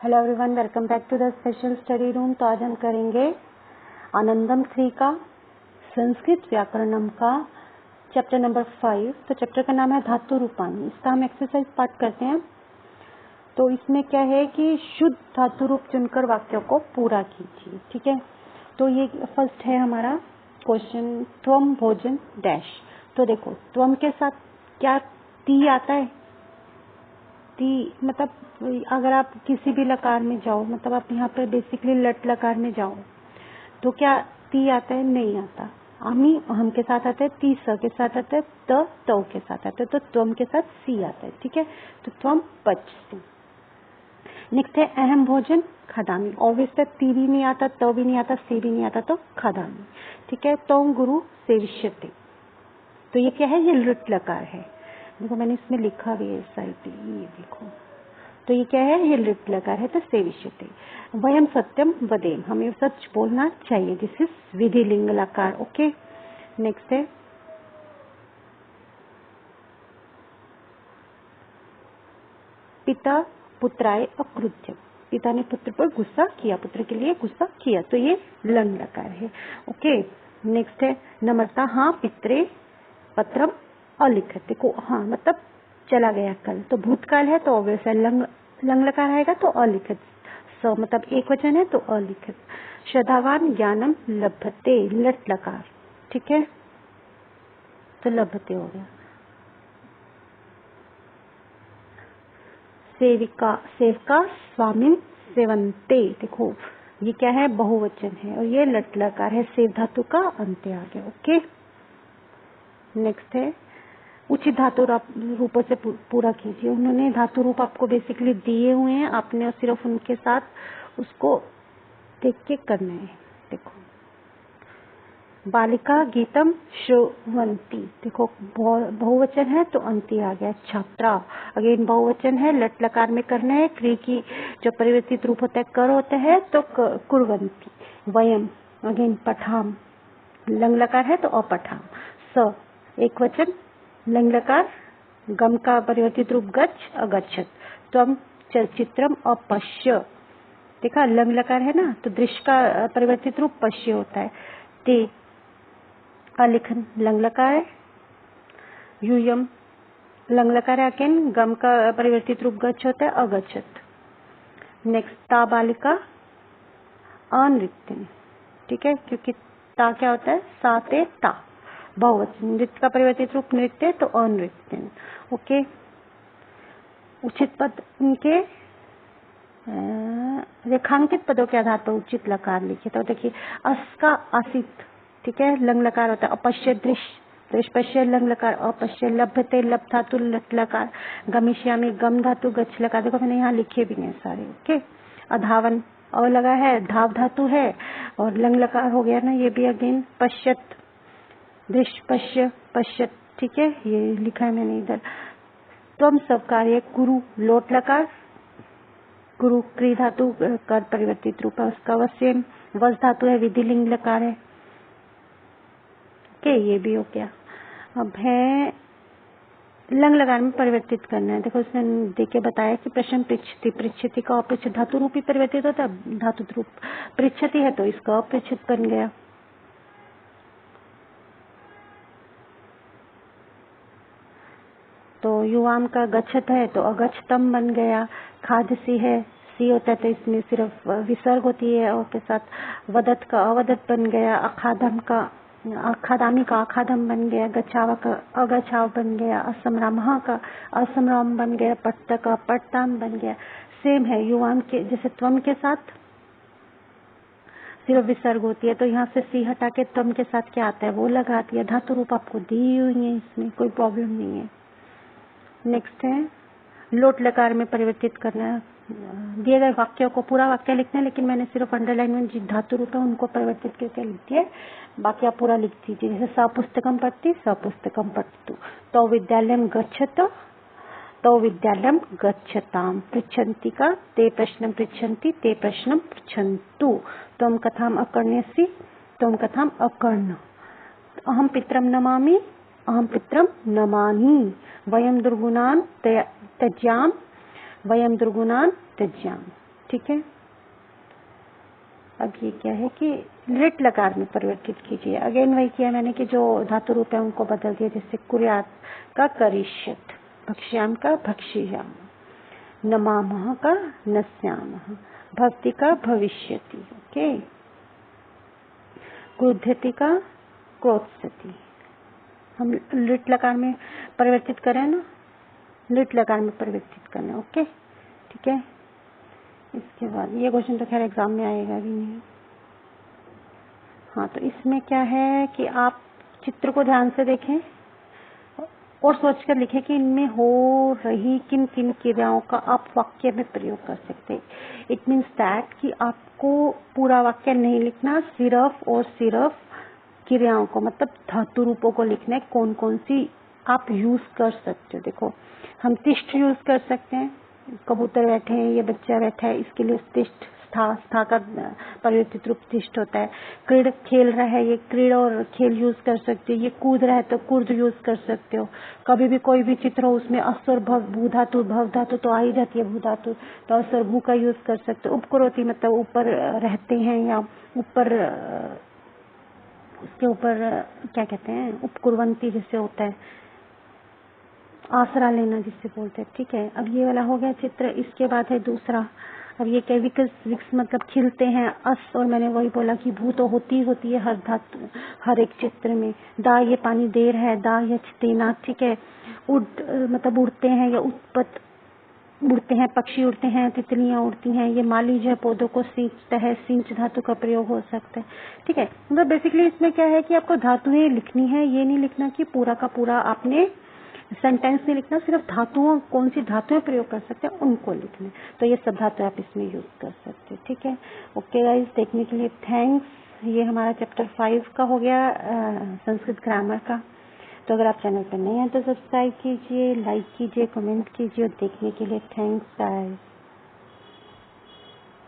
Hello everyone, welcome back to the special study room. तो आज हम करेंगे आनंदम 3 का संस्कृत व्याकरणम का चैप्टर नंबर 5। तो चैप्टर का नाम है धातु रूपानी। इसका हम एक्सरसाइज पार्ट करते हैं। तो इसमें क्या है कि शुद्ध धातु रूप चुनकर वाक्यों को पूरा कीजिए। ठीक है, तो ये फर्स्ट है हमारा क्वेश्चन, त्वम भोजन डैश। तो देखो, त्वम के साथ क्या ती आता है? ती मतलब अगर आप किसी भी लकार में जाओ, मतलब आप यहाँ पर बेसिकली लट लकार में जाओ तो क्या ती आता है? नहीं आता। अमी हम के साथ आता है, ती स के साथ आता है, तो के साथ आता है, तो त्वम के साथ सी आता है। ठीक है, तो त्वम पच सी। नेक्स्ट है अहम भोजन खादामी। ऑब्वियस है, ती भी नहीं आता, तो भी नहीं आता, सी भी नहीं आता, तो खादामी। ठीक है, तो गुरु सेविष्यते। तो ये क्या है? ये लुट लकार है। देखो मैंने इसमें लिखा भी है साइड, ये देखो। तो ये क्या है? ये लिट लकार है, तो सेविष्यते। वयम सत्यम वदेम, हमें सच बोलना चाहिए। दिस इज विधि लिंग लकार। ओके, नेक्स्ट है पिता पुत्राय अकृत्य। पिता ने पुत्र पर गुस्सा किया, पुत्र के लिए गुस्सा किया, तो ये लंग लकार है। ओके, नेक्स्ट है नम्रता। हाँ पित्रे पत्रम अलिखित। देखो हाँ मतलब चला गया कल, तो भूतकाल है तो ऑब्वियस है लंग लकार आएगा, तो अलिखित। स मतलब एक वचन है तो अलिखित। श्रद्धावान ज्ञानम लभते, लट लकार। ठीक है, तो लभते हो गया। सेविका सेवका स्वामी सेवंते। देखो ये क्या है? बहुवचन है और ये लट लकार है, सेव धातु का अंत्य आ गया। ओके, नेक्स्ट है उचित धातु रूपों से पूरा कीजिए। उन्होंने धातु रूप आपको बेसिकली दिए हुए हैं, आपने सिर्फ उनके साथ उसको देख के करना है। देखो बालिका गीतम श्रुवंती। देखो बहुवचन है तो अंति आ गया। छात्रा अगेन बहुवचन है, लट लकार में करना है। क्रिया की जो परिवर्तित रूप होता है कर होता है, तो कुर्वंती। वयम अगेन पठाम, लंग लकार है तो अपठाम। स एक वचन, लंग लकार, गम का परिवर्तित रूप गच्छ अगच्छत। त्वम चलचित्रम अपश्य। देखा लंग लकार है ना, तो दृश्य का परिवर्तित रूप पश्य होता है। ते अलिखन लंग लकार है। यूयम लंग लकार है, अगेन गम का परिवर्तित रूप गच्छ होता है अगच्छत। नेक्स्ट ता बालिका अनृत्य। ठीक है, क्योंकि ता क्या होता है? साते ता बहुवचन, नृत्य का परिवर्तित रूप नृत्य तो अनृत्य। ओके, उचित पद उनके रेखांकित पदों के आधार पर उचित लकार लिखे। तो देखिए अस का आसित, ठीक है, लंग लकार होता है। अपश्य दृश्य, दृश्य पश्य लंग लकार। अपश्य लभते लब धातु लट लकार। गमिष्यामि गम धातु गच्छ लकार। देखो मैंने यहाँ लिखे भी हैं सारे। ओके, अधावन अ लगा है, धाव धातु है और लंग लकार हो गया ना, ये भी अगेन पश्यत, दृश्य पश्य पश्यत। ठीक है, ये लिखा है मैंने इधर। त्वम सब कार्य गुरु लोट लकार, गुरु क्री धातु कर परिवर्तित रूप है उसका। वश्यम वस धातु है, विधि लिंग लकार है। ओके, ये भी हो गया। अब है लंग लकार में परिवर्तित करना है। देखो इसमें देके बताया कि प्रश्न पृच्छति, पृच्छति का अपृच्छित धातु रूप ही परिवर्तित होता है। धातु रूप पृच्छति है तो इसका अपृच्छित बन गया। तो युवाम का गच्छत है तो अगच्छतम बन गया। खाद सी है, सी होता है तो इसमें सिर्फ विसर्ग होती है और के साथ वदत का अवदत बन गया। अखादम का अखादामी का अखादम बन गया। गच्छावा का अगच्छाव बन गया। असमरामहा का असमराम बन गया। पट्ट का पट्टाम बन गया। सेम है युवाम के, जैसे त्वम के साथ सिर्फ विसर्ग होती है तो यहाँ से सी हटा के त्वम के साथ क्या आता है वो लगा दिया। धातु रूप आपको दी हुई है, इसमें कोई प्रॉब्लम नहीं है। नेक्स्ट है लोट लकार में परिवर्तित करना। दिए गए वाक्यों को पूरा वाक्य लिखना है, लेकिन मैंने सिर्फ अंडरलाइन में जिन धातु रूप है उनको परिवर्तित करके लिख दिया। बाकी आप पूरा लिख दीजिए। जैसे सपुस्तकम पढ़ती, सपुस्तकम पठतु। तो विद्यालयम गच्छत, तो विद्यालयम गच्छताम। पृच्छन्ति का ते प्रश्नम पृच्छन्ति, ते प्रश्नम पृच्छन्तु। त्वम कथाम अकर्ण्यसि, त्वम कथाम अकर्ण। अहम पितरम नमामि, अहम पितरम नमामि। वयम दुर्गुणान त्यज्याम, वयम दुर्गुणान त्यज्याम। ठीक है। अब ये क्या है कि लिट लकार में परिवर्तित कीजिए। अगेन वही किया मैंने कि जो धातु रूप है उनको बदल दिया, जैसे कुर्यात का करिष्यत, भक्ष्याम का भक्षियाम, नमामः का नस्यामः, भक्ति का भविष्यति, ओके, क्रुध्यति का क्रोधसति। हम लिट लकार में परिवर्तित करें ना, लिट लकार में परिवर्तित करना, ओके, ठीक है। इसके बाद ये क्वेश्चन तो खैर एग्जाम में आएगा भी नहीं। हाँ, तो इसमें क्या है कि आप चित्र को ध्यान से देखें और सोचकर लिखें कि इनमें हो रही किन किन क्रियाओं का आप वाक्य में प्रयोग कर सकते हैं। इट मीन्स दैट कि आपको पूरा वाक्य नहीं लिखना, सिर्फ और सिर्फ क्रियाओं को, मतलब धातु रूपों को लिखना है, कौन कौन सी आप यूज कर सकते हो। देखो, हम तिष्ठ यूज कर सकते हैं, कबूतर बैठे हैं, ये बच्चा बैठा है, इसके लिए तिष्ठ, स्था का परिवर्तित रूप तिष्ठ होता है। क्रीड़ खेल रहा है, ये क्रीड़ और खेल यूज कर सकते हो। ये कूद रहा है तो कूद यूज कर सकते हो। कभी भी कोई भी चित्र हो उसमें अस और भू धातु, भव धातु तो आ ही जाती है, भू धातु, तो अस और भू का यूज कर सकते हो। उपकरोति मतलब ऊपर रहते हैं, या ऊपर, उसके ऊपर क्या कहते हैं, उपकुर्वंती जिससे होता है, आसरा लेना जिससे बोलते हैं, ठीक है। अब ये वाला हो गया चित्र। इसके बाद है दूसरा। अब ये क्या, विकस मतलब खिलते हैं, अस, और मैंने वही बोला कि भू तो होती है हर धातु, हर एक चित्र में। दा, ये पानी देर है, दा या देना, ठीक है। उड़ मतलब उड़ते हैं, या उत्पत उड़ते हैं, पक्षी उड़ते हैं, तितलियां उड़ती हैं। ये माली जो है पौधों को सींचता है, सींच धातु का प्रयोग हो सकता है, ठीक है। मतलब बेसिकली इसमें क्या है कि आपको धातुएं लिखनी है, ये नहीं लिखना कि पूरा का पूरा आपने सेंटेंस में लिखना, सिर्फ धातुओं, कौन सी धातुएं प्रयोग कर सकते हैं उनको लिखना। तो ये सब धातुएं आप इसमें यूज कर सकते हैं, ठीक है। ओके गाइस, देखने के लिए थैंक्स। ये हमारा चैप्टर 5 का हो गया, संस्कृत ग्रामर का। तो अगर आप चैनल पर नए हैं तो सब्सक्राइब कीजिए, लाइक कीजिए, कमेंट कीजिए, और देखने के लिए थैंक्स गाइस।